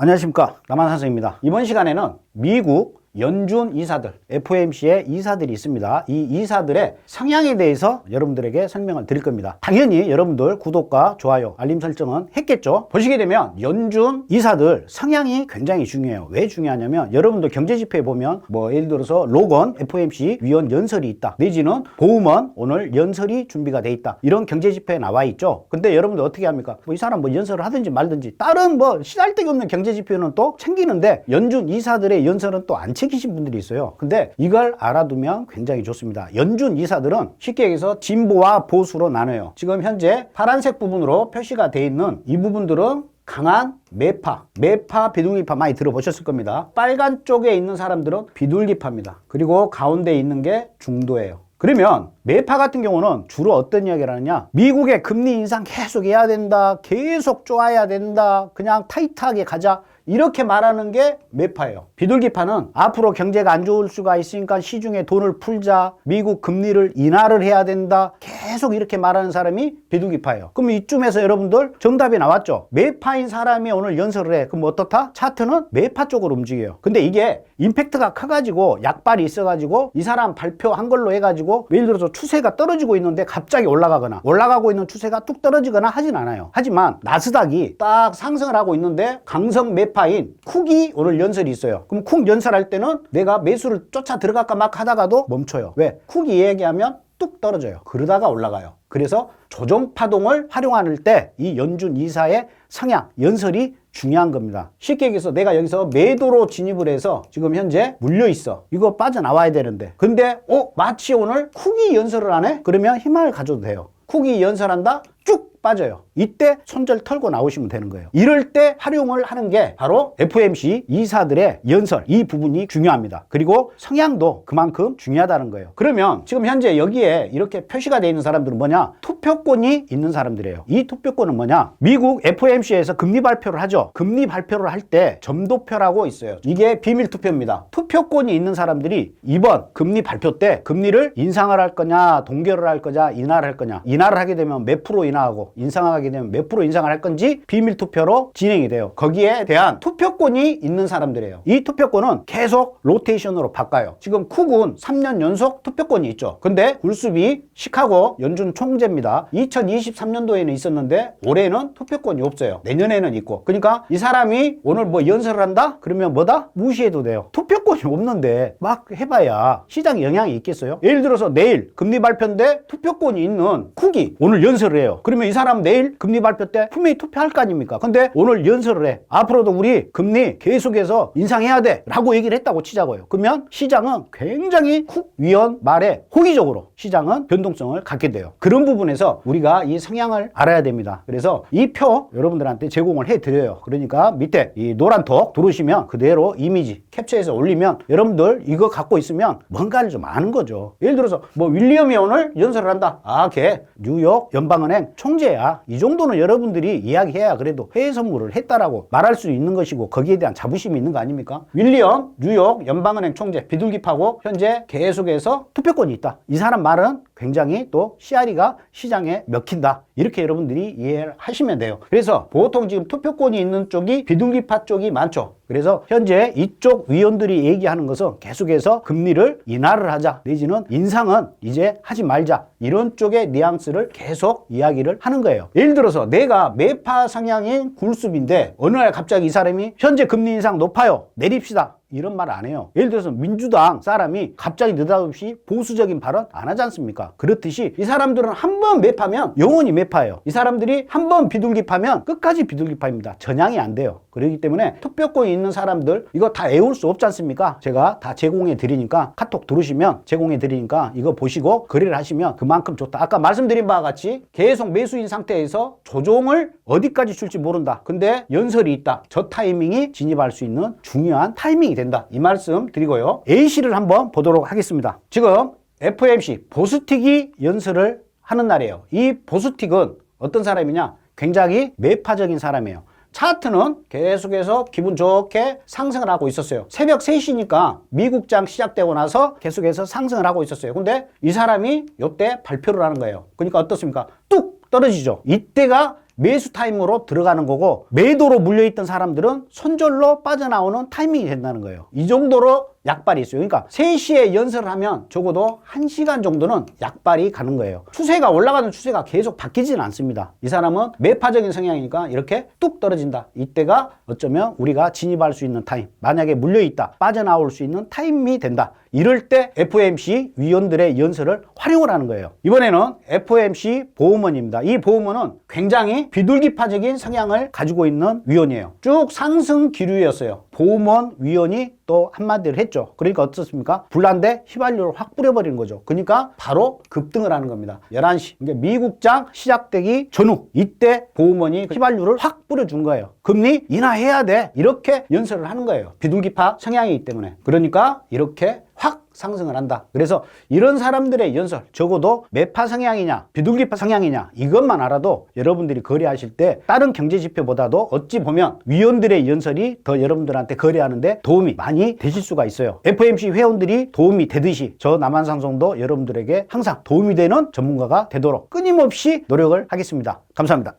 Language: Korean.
안녕하십니까, 남한산성입니다. 이번 시간에는 미국 연준 이사들, FOMC의 이사들이 있습니다. 이 이사들의 성향에 대해서 여러분들에게 설명을 드릴 겁니다. 당연히 여러분들 구독과 좋아요, 알림 설정은 했겠죠. 보시게 되면 연준 이사들 성향이 굉장히 중요해요. 왜 중요하냐면 여러분들 경제지표에 보면 예를 들어서 로건 FOMC 위원 연설이 있다, 내지는 보우먼 오늘 연설이 준비가 돼 있다, 이런 경제지표에 나와 있죠. 근데 여러분들 어떻게 합니까? 이 사람 연설을 하든지 말든지 다른 시달데기 없는 경제지표는 또 챙기는데 연준 이사들의 연설은 또 안 챙기신 분들이 있어요. 근데 이걸 알아두면 굉장히 좋습니다. 연준 이사들은 쉽게 얘기해서 진보와 보수로 나눠요. 지금 현재 파란색 부분으로 표시가 돼 있는 이 부분들은 강한 매파, 비둘기파 많이 들어보셨을 겁니다. 빨간 쪽에 있는 사람들은 비둘기파입니다. 그리고 가운데 있는 게 중도예요. 그러면 매파 같은 경우는 주로 어떤 이야기를 하느냐, 미국의 금리 인상 계속 해야 된다, 계속 좋아야 된다, 그냥 타이트하게 가자, 이렇게 말하는 게 매파예요. 비둘기파는 앞으로 경제가 안 좋을 수가 있으니까 시중에 돈을 풀자, 미국 금리를 인하를 해야 된다, 계속 이렇게 말하는 사람이 비둘기파예요. 그럼 이쯤에서 여러분들 정답이 나왔죠. 매파인 사람이 오늘 연설을 해. 그럼 어떻다? 차트는 매파 쪽으로 움직여요. 근데 이게 임팩트가 커가지고 약발이 있어가지고 이 사람 발표한 걸로 해가지고 예를 들어서 추세가 떨어지고 있는데 갑자기 올라가거나 올라가고 있는 추세가 뚝 떨어지거나 하진 않아요. 하지만 나스닥이 딱 상승을 하고 있는데 강성 매파인 쿡이 오늘 연설이 있어요. 그럼 쿡 연설할 때는 내가 매수를 쫓아 들어갈까 막 하다가도 멈춰요. 왜? 쿡이 얘기하면 뚝 떨어져요. 그러다가 올라가요. 그래서 조정 파동을 활용할 때 이 연준 이사의 성향, 연설이 중요한 겁니다. 쉽게 얘기해서 내가 여기서 매도로 진입을 해서 지금 현재 물려 있어. 이거 빠져나와야 되는데. 근데 마치 오늘 쿡이 연설을 하네? 그러면 희망을 가져도 돼요. 쿡이 연설한다? 쭉 빠져요. 이때 손절 털고 나오시면 되는 거예요. 이럴 때 활용을 하는 게 바로 FOMC 이사들의 연설, 이 부분이 중요합니다. 그리고 성향도 그만큼 중요하다는 거예요. 그러면 지금 현재 여기에 이렇게 표시가 되어 있는 사람들은 뭐냐? 투표권이 있는 사람들이에요. 이 투표권은 뭐냐? 미국 FOMC에서 금리 발표를 하죠. 금리 발표를 할 때 점도표라고 있어요. 이게 비밀 투표입니다. 투표권이 있는 사람들이 이번 금리 발표 때 금리를 인상을 할 거냐, 동결을 할 거냐, 인하를 할 거냐. 인하를 하게 되면 몇 프로 인하하고 인상하게 되면 몇 프로 인상을 할 건지 비밀 투표로 진행이 돼요. 거기에 대한 투표권이 있는 사람들이에요. 이 투표권은 계속 로테이션으로 바꿔요. 지금 쿡은 3년 연속 투표권이 있죠. 근데 굴습이 시카고 연준 총재입니다. 2023년도에는 있었는데 올해는 투표권이 없어요. 내년에는 있고. 그러니까 이 사람이 오늘 연설을 한다? 그러면 뭐다? 무시해도 돼요. 투표권이 없는데 막 해봐야 시장에 영향이 있겠어요? 예를 들어서 내일 금리 발표인데 투표권이 있는 쿡이 오늘 연설을 해요. 그러면 이 사람 내일 금리 발표 때 분명히 투표할 거 아닙니까? 근데 오늘 연설을 해. 앞으로도 우리 금리 계속해서 인상해야 돼 라고 얘기를 했다고 치자고요. 그러면 시장은 굉장히 쿡 위원 말에 호기적으로 시장은 변동성을 갖게 돼요. 그런 부분에서 우리가 이 성향을 알아야 됩니다. 그래서 이 표 여러분들한테 제공을 해드려요. 그러니까 밑에 이 노란 톡 들어오시면 그대로 이미지 캡처해서 올리면 여러분들 이거 갖고 있으면 뭔가를 좀 아는 거죠. 예를 들어서 윌리엄이 오늘 연설을 한다. 걔 뉴욕 연방은행 총재야. 이 정도는 여러분들이 이야기해야 그래도 해외 선물을 했다라고 말할 수 있는 것이고 거기에 대한 자부심이 있는 거 아닙니까? 윌리엄 뉴욕 연방은행 총재 비둘기파고 현재 계속해서 투표권이 있다. 이 사람 말은 굉장히 또 씨알이가 시장에 먹힌다. 이렇게 여러분들이 이해를 하시면 돼요. 그래서 보통 지금 투표권이 있는 쪽이 비둘기파 쪽이 많죠. 그래서 현재 이쪽 위원들이 얘기하는 것은 계속해서 금리를 인하를 하자, 내지는 인상은 이제 하지 말자, 이런 쪽의 뉘앙스를 계속 이야기를 하는 거예요. 예를 들어서 내가 매파 성향인 굴습인데 어느 날 갑자기 이 사람이 현재 금리 인상 높아요, 내립시다, 이런 말 안 해요. 예를 들어서 민주당 사람이 갑자기 느닷없이 보수적인 발언 안 하지 않습니까? 그렇듯이 이 사람들은 한 번 매파면 영원히 매파예요. 이 사람들이 한 번 비둘기파면 끝까지 비둘기파입니다. 전향이 안 돼요. 그렇기 때문에 투표권이 있는 사람들 이거 다 애울 수 없지 않습니까? 제가 다 제공해 드리니까 카톡 들으시면 제공해 드리니까 이거 보시고 거래를 하시면 그만큼 좋다. 아까 말씀드린 바와 같이 계속 매수인 상태에서 조정을 어디까지 줄지 모른다. 근데 연설이 있다. 저 타이밍이 진입할 수 있는 중요한 타이밍이 된다. 이 말씀 드리고요. A씨를 한번 보도록 하겠습니다. 지금 FOMC 보스틱이 연설을 하는 날이에요. 이 보스틱은 어떤 사람이냐? 굉장히 매파적인 사람이에요. 차트는 계속해서 기분 좋게 상승을 하고 있었어요. 새벽 3시니까 미국장 시작되고 나서 계속해서 상승을 하고 있었어요. 근데 이 사람이 이때 발표를 하는 거예요. 그러니까 어떻습니까? 뚝 떨어지죠. 이때가 매수 타임으로 들어가는 거고, 매도로 물려있던 사람들은 손절로 빠져나오는 타이밍이 된다는 거예요. 이 정도로 약발이 있어요. 그러니까 3시에 연설을 하면 적어도 1시간 정도는 약발이 가는 거예요. 추세가 올라가는 추세가 계속 바뀌지는 않습니다. 이 사람은 매파적인 성향이니까 이렇게 뚝 떨어진다. 이때가 어쩌면 우리가 진입할 수 있는 타임, 만약에 물려있다, 빠져나올 수 있는 타임이 된다. 이럴 때 FOMC 위원들의 연설을 활용을 하는 거예요. 이번에는 FOMC 보험원입니다. 이 보험원은 굉장히 비둘기파적인 성향을 가지고 있는 위원이에요. 쭉 상승 기류였어요. 보험원 위원이 또 한마디를 했죠. 그러니까 어떻습니까? 불난데 휘발유를 확 뿌려버리는 거죠. 그러니까 바로 급등을 하는 겁니다. 11시 그러니까 미국장 시작되기 전후 이때 보험원이 휘발유를 확 뿌려준 거예요. 금리 인하해야 돼. 이렇게 연설을 하는 거예요. 비둘기파 성향이기 때문에. 그러니까 이렇게 확 상승을 한다. 그래서 이런 사람들의 연설, 적어도 매파 성향이냐 비둘기파 성향이냐 이것만 알아도 여러분들이 거래하실 때 다른 경제 지표보다도 어찌 보면 위원들의 연설이 더 여러분들한테 거래하는데 도움이 많이 되실 수가 있어요. FOMC 회원들이 도움이 되듯이 저 남한상성도 여러분들에게 항상 도움이 되는 전문가가 되도록 끊임없이 노력을 하겠습니다. 감사합니다.